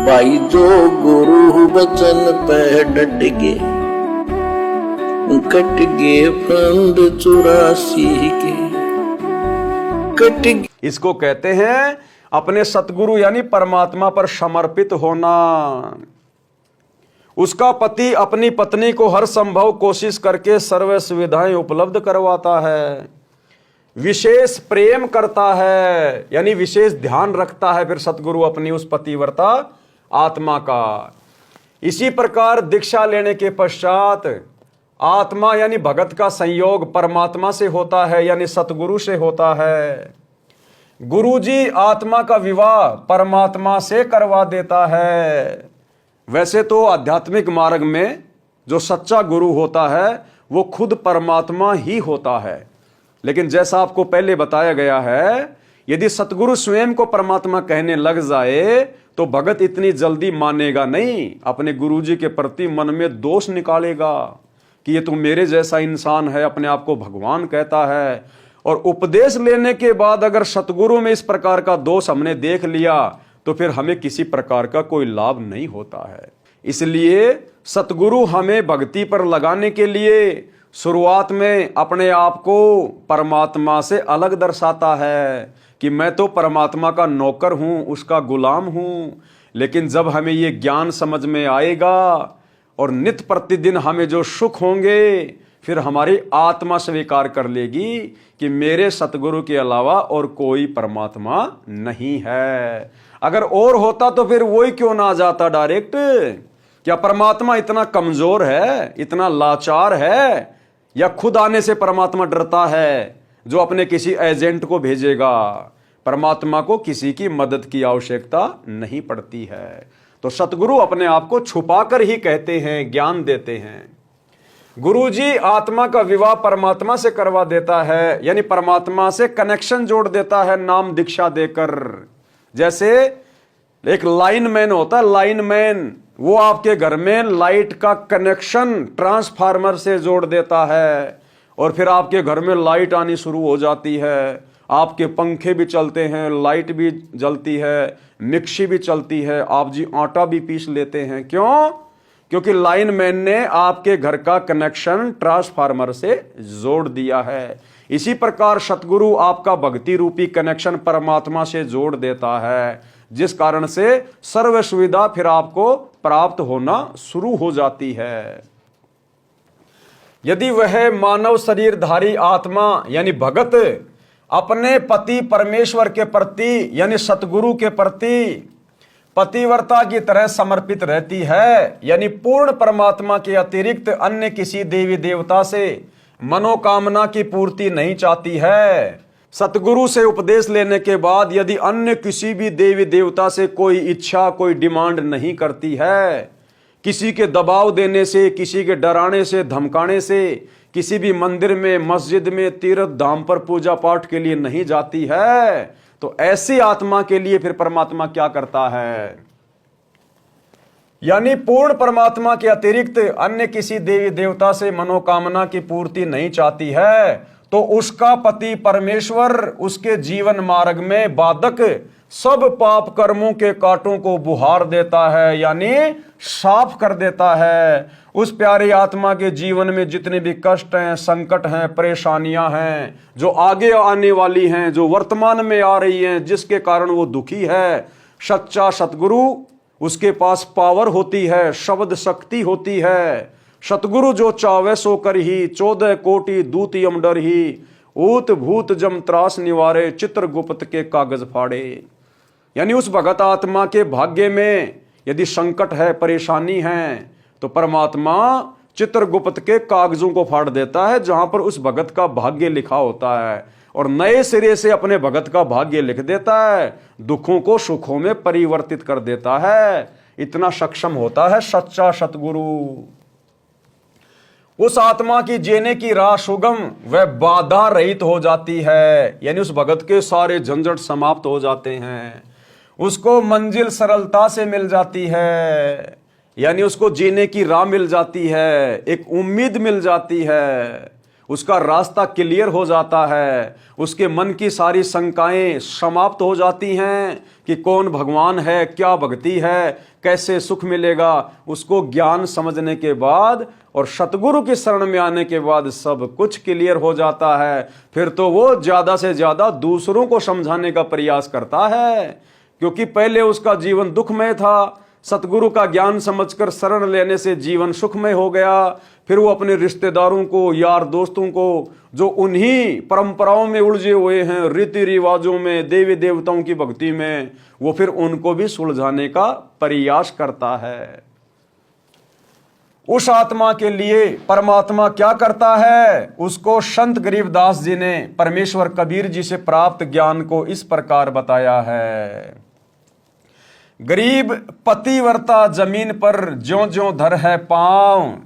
भाई जो गुरु बचन पे डट गए, कट गए फंद 84 के, कट गए। इसको कहते हैं अपने सतगुरु यानी परमात्मा पर समर्पित होना। उसका पति अपनी पत्नी को हर संभव कोशिश करके सर्व सुविधाएं उपलब्ध करवाता है, विशेष प्रेम करता है यानी विशेष ध्यान रखता है फिर सतगुरु अपनी उस पतिव्रता आत्मा का। इसी प्रकार दीक्षा लेने के पश्चात आत्मा यानी भगत का संयोग परमात्मा से होता है यानी सतगुरु से होता है। गुरुजी आत्मा का विवाह परमात्मा से करवा देता है। वैसे तो आध्यात्मिक मार्ग में जो सच्चा गुरु होता है वो खुद परमात्मा ही होता है, लेकिन जैसा आपको पहले बताया गया है, यदि सतगुरु स्वयं को परमात्मा कहने लग जाए तो भगत इतनी जल्दी मानेगा नहीं। अपने गुरुजी के प्रति मन में दोष निकालेगा कि ये तो मेरे जैसा इंसान है, अपने आप को भगवान कहता है। और उपदेश लेने के बाद अगर सतगुरु में इस प्रकार का दोष हमने देख लिया तो फिर हमें किसी प्रकार का कोई लाभ नहीं होता है। इसलिए सतगुरु हमें भक्ति पर लगाने के लिए शुरुआत में अपने आप को परमात्मा से अलग दर्शाता है कि मैं तो परमात्मा का नौकर हूं, उसका गुलाम हूं। लेकिन जब हमें ये ज्ञान समझ में आएगा और नित्य प्रतिदिन हमें जो सुख होंगे, फिर हमारी आत्मा स्वीकार कर लेगी कि मेरे सतगुरु के अलावा और कोई परमात्मा नहीं है। अगर और होता तो फिर वही क्यों ना आ जाता डायरेक्ट। क्या परमात्मा इतना कमजोर है, इतना लाचार है, या खुद आने से परमात्मा डरता है जो अपने किसी एजेंट को भेजेगा? परमात्मा को किसी की मदद की आवश्यकता नहीं पड़ती है। तो सतगुरु अपने आप को छुपाकर ही कहते हैं, ज्ञान देते हैं। गुरुजी आत्मा का विवाह परमात्मा से करवा देता है यानी परमात्मा से कनेक्शन जोड़ देता है नाम दीक्षा देकर। जैसे एक लाइनमैन होता है, लाइनमैन वो आपके घर में लाइट का कनेक्शन ट्रांसफार्मर से जोड़ देता है और फिर आपके घर में लाइट आनी शुरू हो जाती है। आपके पंखे भी चलते हैं, लाइट भी जलती है, मिक्सी भी चलती है, आप जी आटा भी पीस लेते हैं। क्यों? क्योंकि लाइनमैन ने आपके घर का कनेक्शन ट्रांसफार्मर से जोड़ दिया है। इसी प्रकार सतगुरु आपका भक्ति रूपी कनेक्शन परमात्मा से जोड़ देता है, जिस कारण से सर्व सुविधा फिर आपको प्राप्त होना शुरू हो जाती है। यदि वह मानव शरीरधारी आत्मा यानी भगत अपने पति परमेश्वर के प्रति यानी सतगुरु के प्रति पतिव्रता की तरह समर्पित रहती है, यानी पूर्ण परमात्मा के अतिरिक्त अन्य किसी देवी देवता से मनोकामना की पूर्ति नहीं चाहती है, सतगुरु से उपदेश लेने के बाद यदि अन्य किसी भी देवी देवता से कोई इच्छा, कोई डिमांड नहीं करती है, किसी के दबाव देने से, किसी के डराने से, धमकाने से, किसी भी मंदिर में, मस्जिद में, तीर्थ धाम पर पूजा पाठ के लिए नहीं जाती है, तो ऐसी आत्मा के लिए फिर परमात्मा क्या करता है? यानी पूर्ण परमात्मा के अतिरिक्त अन्य किसी देवी देवता से मनोकामना की पूर्ति नहीं चाहती है, तो उसका पति परमेश्वर उसके जीवन मार्ग में बाधक सब पाप कर्मों के कांटों को बुहार देता है, यानी साफ कर देता है। उस प्यारी आत्मा के जीवन में जितने भी कष्ट हैं, संकट हैं, परेशानियां हैं, जो आगे आने वाली हैं, जो वर्तमान में आ रही हैं, जिसके कारण वो दुखी है, सच्चा सतगुरु उसके पास पावर होती है, शब्द शक्ति होती है। सतगुरु जो चावे सो कर ही 14 कोटि दूत यम डर ही, ऊत भूत जम त्रास निवारे, चित्रगुप्त के कागज फाड़े। यानी उस भगत आत्मा के भाग्य में यदि संकट है, परेशानी है, तो परमात्मा चित्रगुप्त के कागजों को फाड़ देता है जहां पर उस भगत का भाग्य लिखा होता है, और नए सिरे से अपने भगत का भाग्य लिख देता है, दुखों को सुखों में परिवर्तित कर देता है। इतना सक्षम होता है सच्चा सतगुरु। उस आत्मा की जीने की राह सुगम व बाधा रहित हो जाती है, यानी उस भगत के सारे झंझट समाप्त हो जाते हैं, उसको मंजिल सरलता से मिल जाती है, यानी उसको जीने की राह मिल जाती है, एक उम्मीद मिल जाती है। उसका रास्ता क्लियर हो जाता है, उसके मन की सारी शंकाएं समाप्त हो जाती हैं कि कौन भगवान है, क्या भक्ति है, कैसे सुख मिलेगा। उसको ज्ञान समझने के बाद और सतगुरु की शरण में आने के बाद सब कुछ क्लियर हो जाता है। फिर तो वो ज्यादा से ज्यादा दूसरों को समझाने का प्रयास करता है, क्योंकि पहले उसका जीवन दुखमय था। सतगुरु का ज्ञान समझकर शरण लेने से जीवन सुखमय हो गया। फिर वो अपने रिश्तेदारों को, यार दोस्तों को, जो उन्हीं परंपराओं में उलझे हुए हैं, रीति रिवाजों में, देवी देवताओं की भक्ति में, वो फिर उनको भी सुलझाने का प्रयास करता है। उस आत्मा के लिए परमात्मा क्या करता है, उसको संत गरीबदास जी ने परमेश्वर कबीर जी से प्राप्त ज्ञान को इस प्रकार बताया है। गरीब पतिव्रता जमीन पर ज्यों ज्यों धर है पांव,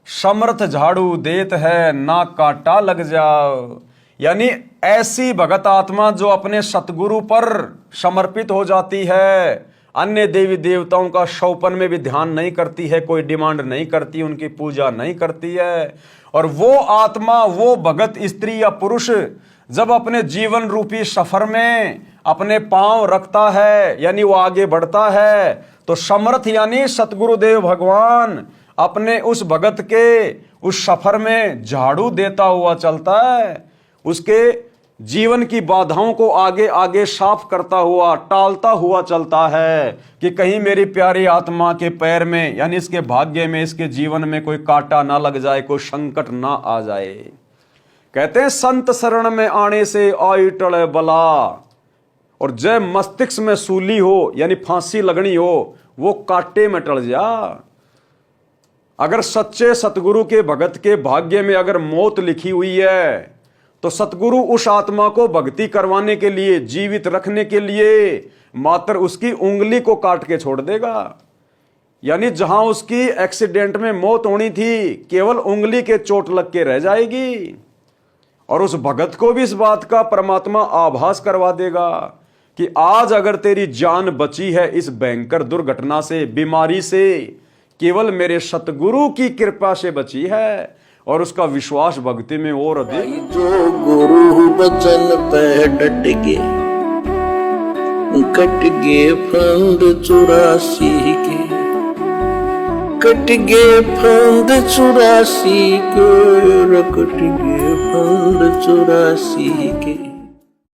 समर्थ झाड़ू देत है ना कांटा लग जाओ। यानी ऐसी भगत आत्मा जो अपने सतगुरु पर समर्पित हो जाती है, अन्य देवी देवताओं का शौपन में भी ध्यान नहीं करती है, कोई डिमांड नहीं करती, उनकी पूजा नहीं करती है। और वो आत्मा, वो भगत स्त्री या पुरुष जब अपने जीवन रूपी सफर में अपने पांव रखता है, यानी वो आगे बढ़ता है, तो समर्थ यानी सतगुरुदेव भगवान अपने उस भगत के उस सफर में झाड़ू देता हुआ चलता है, उसके जीवन की बाधाओं को आगे आगे साफ करता हुआ, टालता हुआ चलता है कि कहीं मेरी प्यारी आत्मा के पैर में, यानी इसके भाग्य में, इसके जीवन में कोई कांटा ना लग जाए, कोई संकट ना आ जाए। कहते हैं संत शरण में आने से आई टले बला, और जय मस्तिष्क में सूली हो, यानी फांसी लगनी हो, वो कांटे में टल जा। अगर सच्चे सतगुरु के भगत के भाग्य में अगर मौत लिखी हुई है, तो सतगुरु उस आत्मा को भक्ति करवाने के लिए, जीवित रखने के लिए मात्र उसकी उंगली को काट के छोड़ देगा। यानी जहां उसकी एक्सीडेंट में मौत होनी थी, केवल उंगली के चोट लग के रह जाएगी। और उस भगत को भी इस बात का परमात्मा आभास करवा देगा कि आज अगर तेरी जान बची है इस भयंकर दुर्घटना से, बीमारी से, केवल मेरे सतगुरु की कृपा से बची है। और उसका विश्वास भक्ति में और अधिक। जो गुरु बचन पे डट के, कट गे फंद 84 के, कट गे फंद 84 के, कट गे फंद 84 के।